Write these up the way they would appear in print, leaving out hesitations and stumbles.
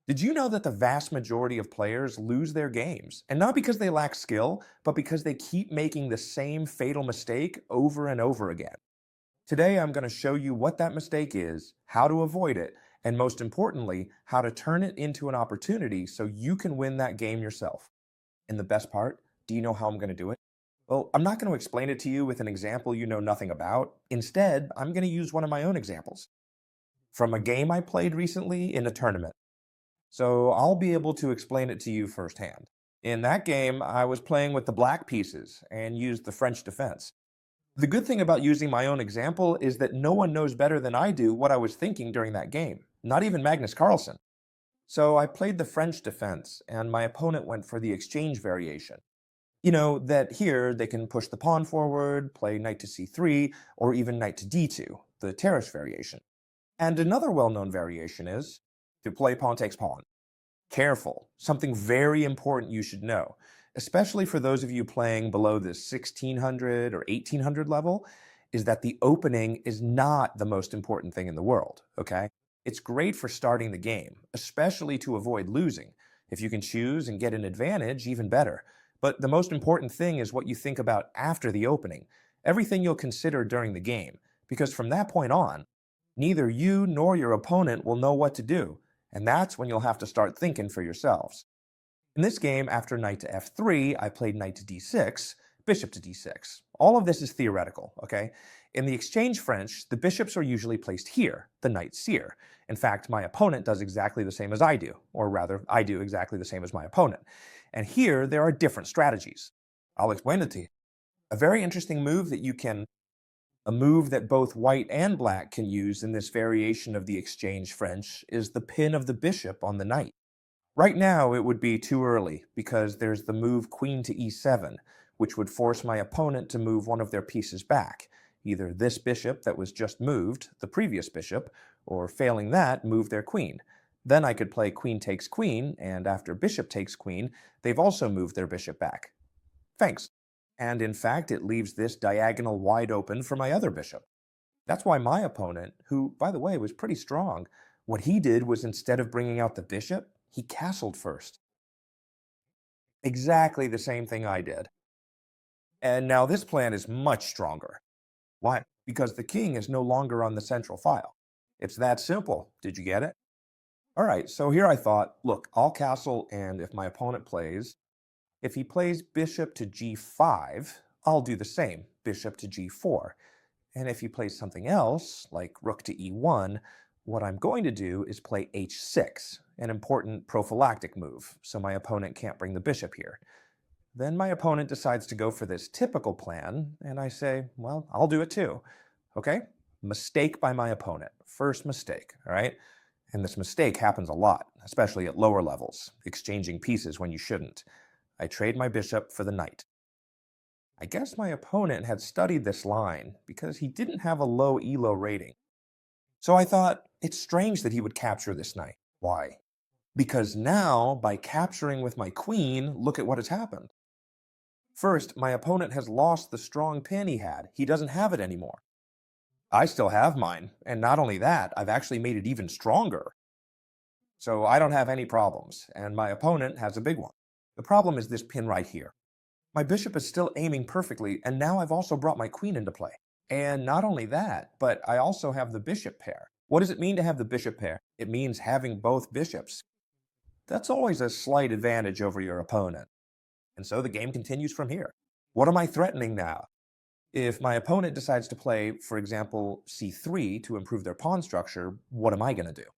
Did you know that the vast majority of players lose their games? And not because they lack skill, but because they keep making the same fatal mistake over and over again. Today, I'm going to show you what that mistake is, how to avoid it, and most importantly, how to turn it into an opportunity so you can win that game yourself. And the best part, do you know how I'm going to do it? Well, I'm not going to explain it to you with an example you know nothing about. Instead, I'm going to use one of my own examples from a game I played recently in a tournament. So I'll be able to explain it to you firsthand. In that game, I was playing with the black pieces and used the French defense. The good thing about using my own example is that no one knows better than I do what I was thinking during that game, not even Magnus Carlsen. So I played the French defense, and my opponent went for the exchange variation. You know, that here they can push the pawn forward, play knight to c3, or even knight to d2, the terrace variation. And another well-known variation is to play pawn takes pawn. Careful, something very important you should know, especially for those of you playing below the 1600 or 1800 level, is that the opening is not the most important thing in the world, okay? It's great for starting the game, especially to avoid losing. If you can choose and get an advantage, even better. But the most important thing is what you think about after the opening, everything you'll consider during the game, because from that point on, neither you nor your opponent will know what to do, and that's when you'll have to start thinking for yourselves. In this game, after knight to f3, I played knight to d6, bishop to d6. All of this is theoretical, okay? In the exchange French, the bishops are usually placed here, the knight's here. In fact, my opponent does exactly the same as I do, or rather, I do exactly the same as my opponent. And here, there are different strategies. I'll explain it to you. A very interesting move that you can A move that both white and black can use in this variation of the exchange French is the pin of the bishop on the knight. Right now, it would be too early because there's the move queen to e7, which would force my opponent to move one of their pieces back, either this bishop that was just moved, the previous bishop, or failing that, move their queen. Then I could play queen takes queen, and after bishop takes queen, they've also moved their bishop back. Thanks. And in fact, it leaves this diagonal wide open for my other bishop. That's why my opponent, who, by the way, was pretty strong, what he did was instead of bringing out the bishop, he castled first. Exactly the same thing I did. And now this plan is much stronger. Why? Because the king is no longer on the central file. It's that simple. Did you get it? All right, so here I thought, look, I'll castle, and if my opponent plays, if he plays bishop to g5, I'll do the same, bishop to g4. And if he plays something else, like rook to e1, what I'm going to do is play h6, an important prophylactic move, so my opponent can't bring the bishop here. Then my opponent decides to go for this typical plan, and I say, well, I'll do it too. Okay? Mistake by my opponent. First mistake, all right? And this mistake happens a lot, especially at lower levels, exchanging pieces when you shouldn't. I trade my bishop for the knight. I guess my opponent had studied this line because he didn't have a low ELO rating. So I thought, it's strange that he would capture this knight. Why? Because now, by capturing with my queen, look at what has happened. First, my opponent has lost the strong pin he had. He doesn't have it anymore. I still have mine, and not only that, I've actually made it even stronger. So I don't have any problems, and my opponent has a big one. The problem is this pin right here. My bishop is still aiming perfectly, and now I've also brought my queen into play. And not only that, but I also have the bishop pair. What does it mean to have the bishop pair? It means having both bishops. That's always a slight advantage over your opponent. And so the game continues from here. What am I threatening now? If my opponent decides to play, for example, c3 to improve their pawn structure, what am I going to do?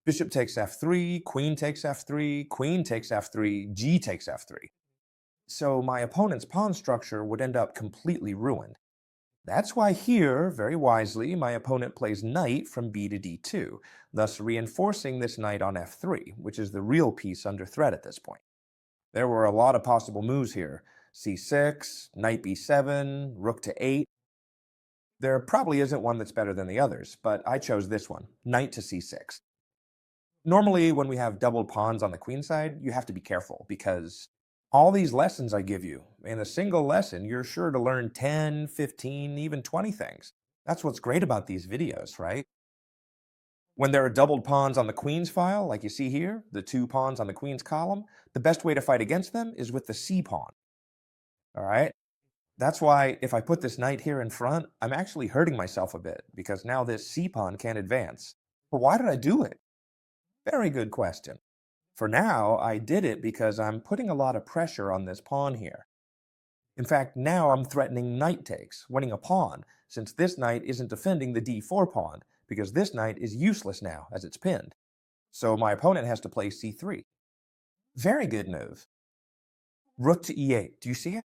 Bishop takes f3, queen takes f3, queen takes f3, g takes f3. So my opponent's pawn structure would end up completely ruined. That's why here, very wisely, my opponent plays knight from b to d2, thus reinforcing this knight on f3, which is the real piece under threat at this point. There were a lot of possible moves here. c6, knight b7, rook to 8. There probably isn't one that's better than the others, but I chose this one, knight to c6. Normally, when we have doubled pawns on the queen side, you have to be careful because all these lessons I give you, in a single lesson, you're sure to learn 10, 15, even 20 things. That's what's great about these videos, right? When there are doubled pawns on the queen's file, like you see here, the two pawns on the queen's column, the best way to fight against them is with the c pawn. All right? That's why if I put this knight here in front, I'm actually hurting myself a bit because now this c pawn can't advance. But why did I do it? Very good question. For now, I did it because I'm putting a lot of pressure on this pawn here. In fact, now I'm threatening knight takes, winning a pawn, since this knight isn't defending the d4 pawn, because this knight is useless now as it's pinned. So my opponent has to play c3. Very good move. Rook to e8. Do you see it?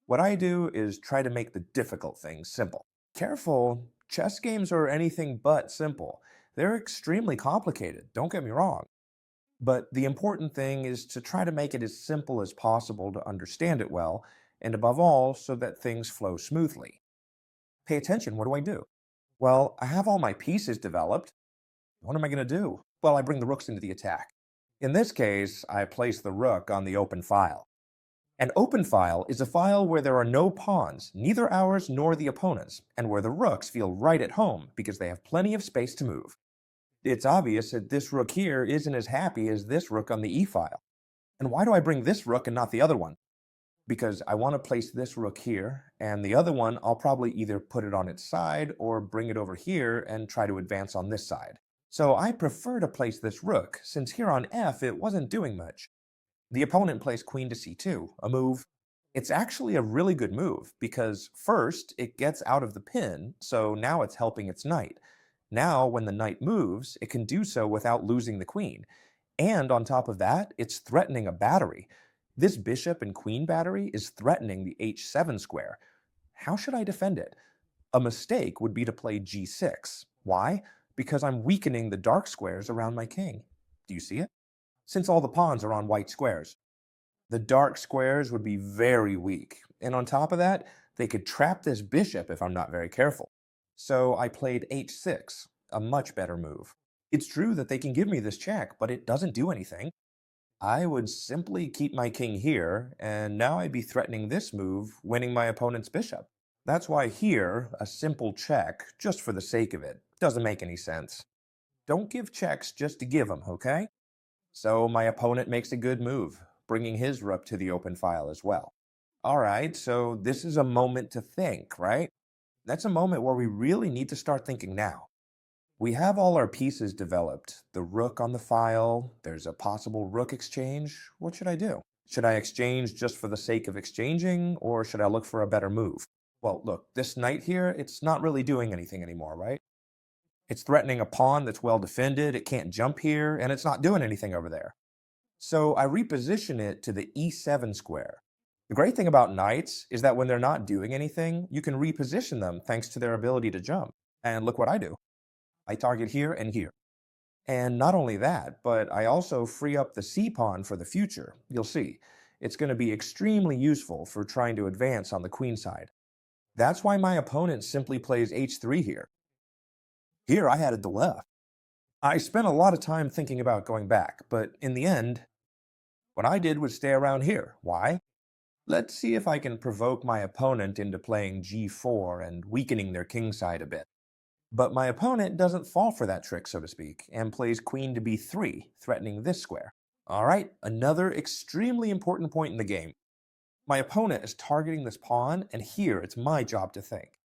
What I do is try to make the difficult things simple. Careful, chess games are anything but simple. They're extremely complicated, don't get me wrong. But the important thing is to try to make it as simple as possible to understand it well, and above all, so that things flow smoothly. Pay attention, what do I do? Well, I have all my pieces developed. What am I going to do? Well, I bring the rooks into the attack. In this case, I place the rook on the open file. An open file is a file where there are no pawns, neither ours nor the opponent's, and where the rooks feel right at home because they have plenty of space to move. It's obvious that this rook here isn't as happy as this rook on the e file. And why do I bring this rook and not the other one? Because I want to place this rook here, and the other one I'll probably either put it on its side or bring it over here and try to advance on this side. So I prefer to place this rook, since here on f it wasn't doing much. The opponent plays queen to c2, a move. It's actually a really good move, because first, it gets out of the pin, so now it's helping its knight. Now, when the knight moves, it can do so without losing the queen. And on top of that, it's threatening a battery. This bishop and queen battery is threatening the h7 square. How should I defend it? A mistake would be to play g6. Why? Because I'm weakening the dark squares around my king. Do you see it? Since all the pawns are on white squares. The dark squares would be very weak, and on top of that, they could trap this bishop if I'm not very careful. So I played h6, a much better move. It's true that they can give me this check, but it doesn't do anything. I would simply keep my king here, and now I'd be threatening this move, winning my opponent's bishop. That's why here, a simple check, just for the sake of it, doesn't make any sense. Don't give checks just to give them, okay? So my opponent makes a good move, bringing his rook to the open file as well. All right, so this is a moment to think, right? That's a moment where we really need to start thinking now. We have all our pieces developed. The rook on the file, there's a possible rook exchange. What should I do? Should I exchange just for the sake of exchanging, or should I look for a better move? Well, look, this knight here, it's not really doing anything anymore, right? It's threatening a pawn that's well defended, it can't jump here, and it's not doing anything over there. So I reposition it to the e7 square. The great thing about knights is that when they're not doing anything, you can reposition them thanks to their ability to jump. And look what I do. I target here and here. And not only that, but I also free up the c-pawn for the future. You'll see. It's going to be extremely useful for trying to advance on the queen side. That's why my opponent simply plays h3 here. Here I had it to left. I spent a lot of time thinking about going back, but in the end, what I did was stay around here. Why? Let's see if I can provoke my opponent into playing g4 and weakening their king side a bit. But my opponent doesn't fall for that trick, so to speak, and plays queen to b3, threatening this square. Alright, another extremely important point in the game. My opponent is targeting this pawn, and here it's my job to think.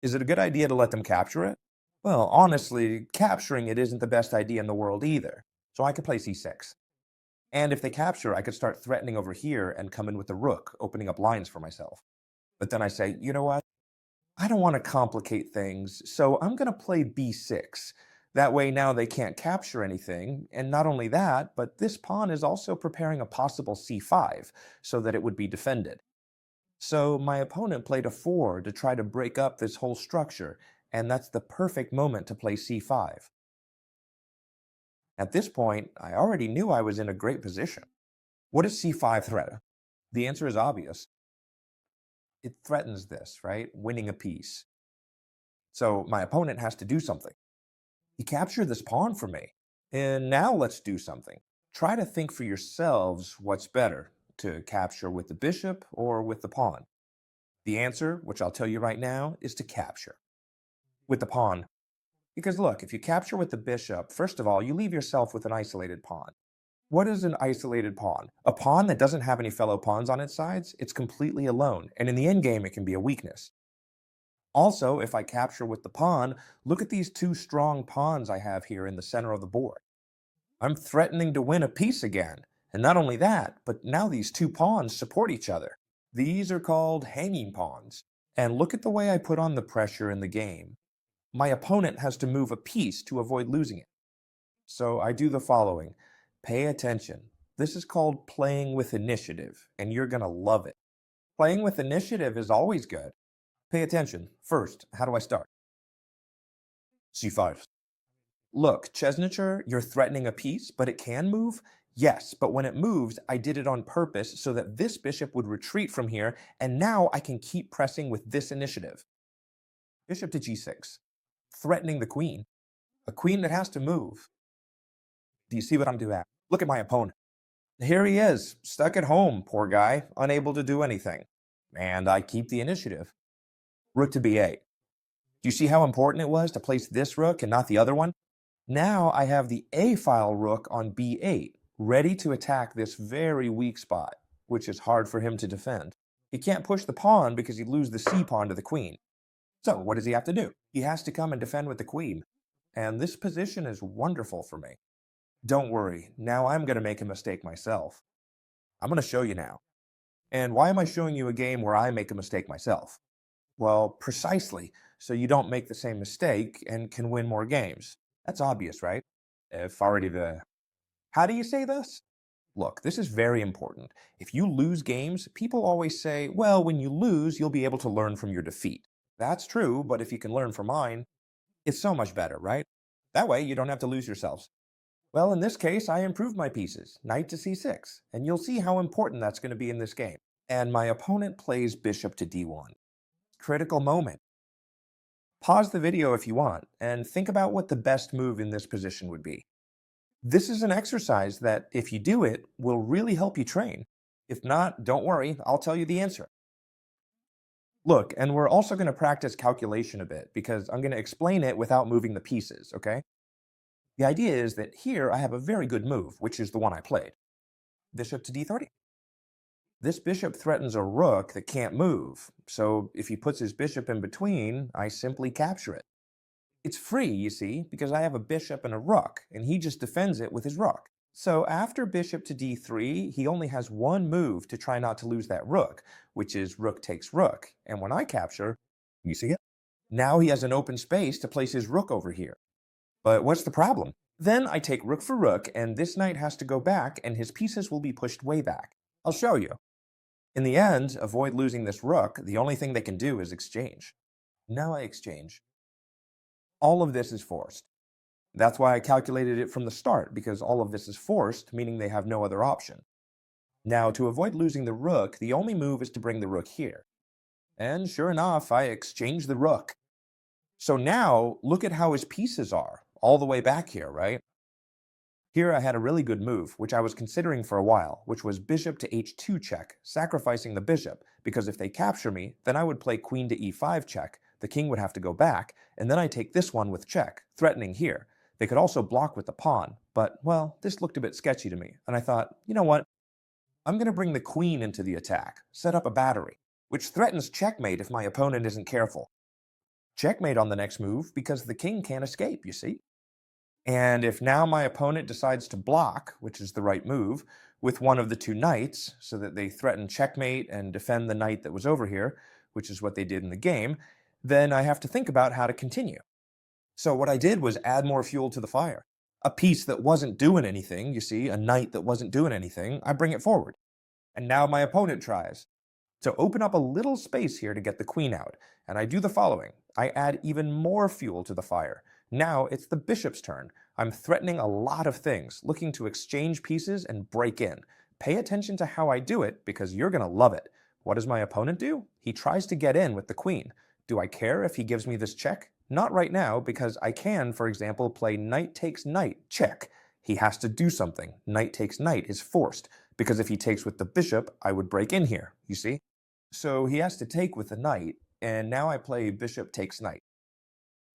Is it a good idea to let them capture it? Well, honestly, capturing it isn't the best idea in the world either, so I could play c6. And if they capture, I could start threatening over here and come in with the rook, opening up lines for myself. But then I say, you know what? I don't want to complicate things, so I'm going to play b6. That way now they can't capture anything, and not only that, but this pawn is also preparing a possible c5, so that it would be defended. So my opponent played a 4 to try to break up this whole structure, and that's the perfect moment to play c5. At this point, I already knew I was in a great position. What does c5 threaten? The answer is obvious. It threatens this, right? Winning a piece. So my opponent has to do something. He captured this pawn for me. And now let's do something. Try to think for yourselves what's better, to capture with the bishop or with the pawn. The answer, which I'll tell you right now, is to capture. With the pawn. Because look, if you capture with the bishop, first of all, you leave yourself with an isolated pawn. What is an isolated pawn? A pawn that doesn't have any fellow pawns on its sides? It's completely alone, and in the endgame it can be a weakness. Also, if I capture with the pawn, look at these two strong pawns I have here in the center of the board. I'm threatening to win a piece again. And not only that, but now these two pawns support each other. These are called hanging pawns. And look at the way I put on the pressure in the game. My opponent has to move a piece to avoid losing it. So I do the following. Pay attention. This is called playing with initiative, and you're going to love it. Playing with initiative is always good. Pay attention. First, how do I start? C5. Look, Chesnacher, you're threatening a piece, but it can move? Yes, but when it moves, I did it on purpose so that this bishop would retreat from here, and now I can keep pressing with this initiative. Bishop to g6. Threatening the queen. A queen that has to move. Do you see what I'm doing? Look at my opponent. Here he is, stuck at home, poor guy, unable to do anything. And I keep the initiative. Rook to b8. Do you see how important it was to place this rook and not the other one? Now I have the A-file rook on b8, ready to attack this very weak spot, which is hard for him to defend. He can't push the pawn because he'd lose the c-pawn to the queen. So what does he have to do? He has to come and defend with the queen. And this position is wonderful for me. Don't worry, now I'm going to make a mistake myself. I'm going to show you now. And why am I showing you a game where I make a mistake myself? Well, precisely, so you don't make the same mistake and can win more games. That's obvious, right? If already the... How do you say this? Look, this is very important. If you lose games, people always say, well, when you lose, you'll be able to learn from your defeat. That's true, but if you can learn from mine, it's so much better, right? That way, you don't have to lose yourselves. Well, in this case, I improved my pieces, knight to c6, and you'll see how important that's going to be in this game. And my opponent plays bishop to d1. Critical moment. Pause the video if you want, and think about what the best move in this position would be. This is an exercise that, if you do it, will really help you train. If not, don't worry, I'll tell you the answer. Look, and we're also going to practice calculation a bit, because I'm going to explain it without moving the pieces, okay? The idea is that here I have a very good move, which is the one I played. Bishop to d30. This bishop threatens a rook that can't move, so if he puts his bishop in between, I simply capture it. It's free, you see, because I have a bishop and a rook, and he just defends it with his rook. So after bishop to d3, he only has one move to try not to lose that rook, which is rook takes rook, and when I capture, you see it? Now he has an open space to place his rook over here. But what's the problem? Then I take rook for rook, and this knight has to go back, and his pieces will be pushed way back. I'll show you. In the end, avoid losing this rook, the only thing they can do is exchange. Now I exchange. All of this is forced. That's why I calculated it from the start, because all of this is forced, meaning they have no other option. Now, to avoid losing the rook, the only move is to bring the rook here. And sure enough, I exchange the rook. So now, look at how his pieces are, all the way back here, right? Here I had a really good move, which I was considering for a while, which was bishop to h2 check, sacrificing the bishop, because if they capture me, then I would play queen to e5 check, the king would have to go back, and then I take this one with check, threatening here. They could also block with the pawn, but, well, this looked a bit sketchy to me, and I thought, you know what? I'm going to bring the queen into the attack, set up a battery, which threatens checkmate if my opponent isn't careful. Checkmate on the next move, because the king can't escape, you see? And if now my opponent decides to block, which is the right move, with one of the two knights, so that they threaten checkmate and defend the knight that was over here, which is what they did in the game, then I have to think about how to continue. So what I did was add more fuel to the fire. A piece that wasn't doing anything, you see, a knight that wasn't doing anything, I bring it forward. And now my opponent tries. So open up a little space here to get the queen out, and I do the following. I add even more fuel to the fire. Now it's the bishop's turn. I'm threatening a lot of things, looking to exchange pieces and break in. Pay attention to how I do it, because you're going to love it. What does my opponent do? He tries to get in with the queen. Do I care if he gives me this check? Not right now, because I can, for example, play knight takes knight, check. He has to do something. Knight takes knight is forced, because if he takes with the bishop, I would break in here, you see? So he has to take with the knight, and now I play bishop takes knight.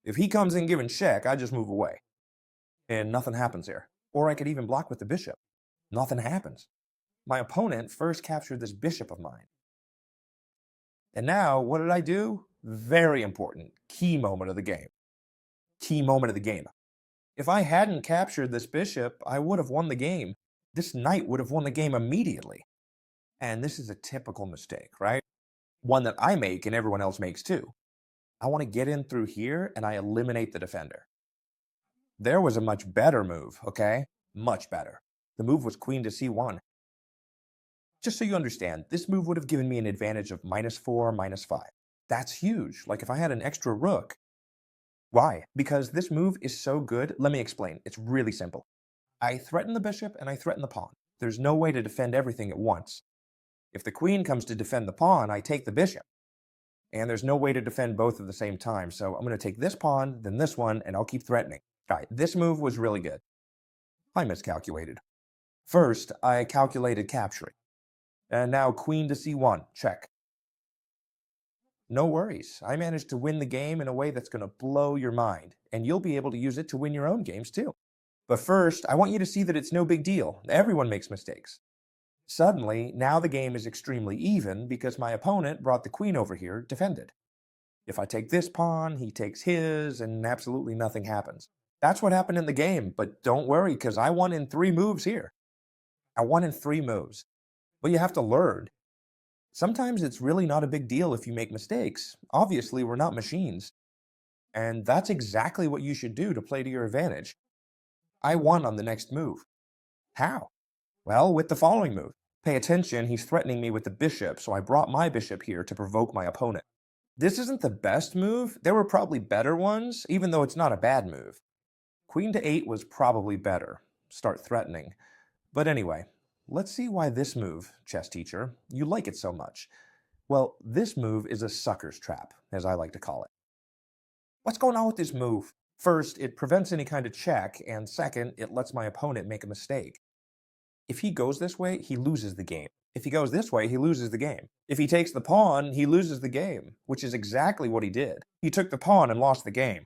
If he comes in giving check, I just move away, and nothing happens here. Or I could even block with the bishop. Nothing happens. My opponent first captured this bishop of mine. And now, what did I do? Very important. Key moment of the game. Key moment of the game. If I hadn't captured this bishop, I would have won the game. This knight would have won the game immediately. And this is a typical mistake, right? One that I make and everyone else makes too. I want to get in through here and I eliminate the defender. There was a much better move, okay? Much better. The move was queen to c1. Just so you understand, this move would have given me an advantage of -4, -5. That's huge. Like if I had an extra rook. Why? Because this move is so good. Let me explain. It's really simple. I threaten the bishop and I threaten the pawn. There's no way to defend everything at once. If the queen comes to defend the pawn, I take the bishop. And there's no way to defend both at the same time. So I'm going to take this pawn, then this one, and I'll keep threatening. All right, this move was really good. I miscalculated. First, I calculated capturing. And now queen to c1, check. No worries. I managed to win the game in a way that's going to blow your mind. And you'll be able to use it to win your own games too. But first, I want you to see that it's no big deal. Everyone makes mistakes. Suddenly, now the game is extremely even because my opponent brought the queen over here defended. If I take this pawn, he takes his, and absolutely nothing happens. That's what happened in the game, but don't worry because I won in 3 moves here. I won in 3 moves. But you have to learn. Sometimes it's really not a big deal if you make mistakes. Obviously, we're not machines. And that's exactly what you should do to play to your advantage. I won on the next move. How? Well, with the following move. Pay attention, he's threatening me with the bishop, so I brought my bishop here to provoke my opponent. This isn't the best move. There were probably better ones, even though it's not a bad move. Queen to 8 was probably better. Start threatening. But anyway, let's see why this move, chess teacher, you like it so much. Well, this move is a sucker's trap, as I like to call it. What's going on with this move? First, it prevents any kind of check, and second, it lets my opponent make a mistake. If he goes this way, he loses the game. If he goes this way, he loses the game. If he takes the pawn, he loses the game, which is exactly what he did. He took the pawn and lost the game.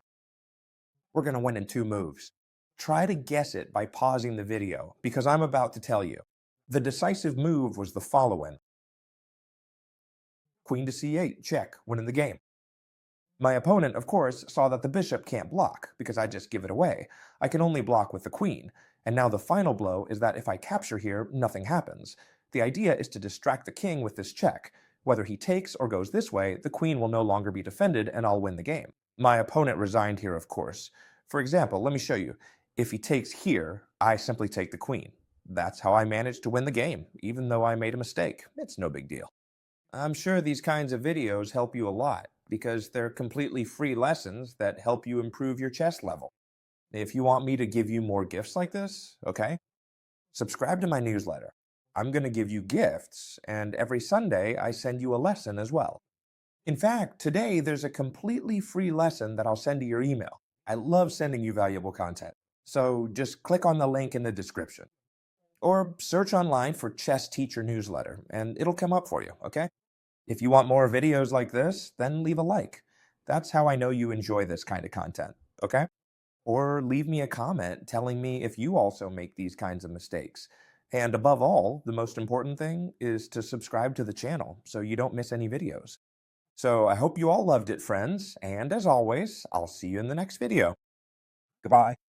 We're going to win in 2 moves. Try to guess it by pausing the video, because I'm about to tell you. The decisive move was the following. Queen to c8, check, winning the game. My opponent, of course, saw that the bishop can't block, because I just give it away. I can only block with the queen. And now the final blow is that if I capture here, nothing happens. The idea is to distract the king with this check. Whether he takes or goes this way, the queen will no longer be defended and I'll win the game. My opponent resigned here, of course. For example, let me show you. If he takes here, I simply take the queen. That's how I managed to win the game, even though I made a mistake. It's no big deal. I'm sure these kinds of videos help you a lot, because they're completely free lessons that help you improve your chess level. If you want me to give you more gifts like this, okay, subscribe to my newsletter. I'm going to give you gifts, and every Sunday I send you a lesson as well. In fact, today there's a completely free lesson that I'll send to your email. I love sending you valuable content. So just click on the link in the description. Or search online for Chess Teacher Newsletter, and it'll come up for you, okay? If you want more videos like this, then leave a like. That's how I know you enjoy this kind of content, okay? Or leave me a comment telling me if you also make these kinds of mistakes. And above all, the most important thing is to subscribe to the channel so you don't miss any videos. So I hope you all loved it, friends, and as always, I'll see you in the next video. Goodbye.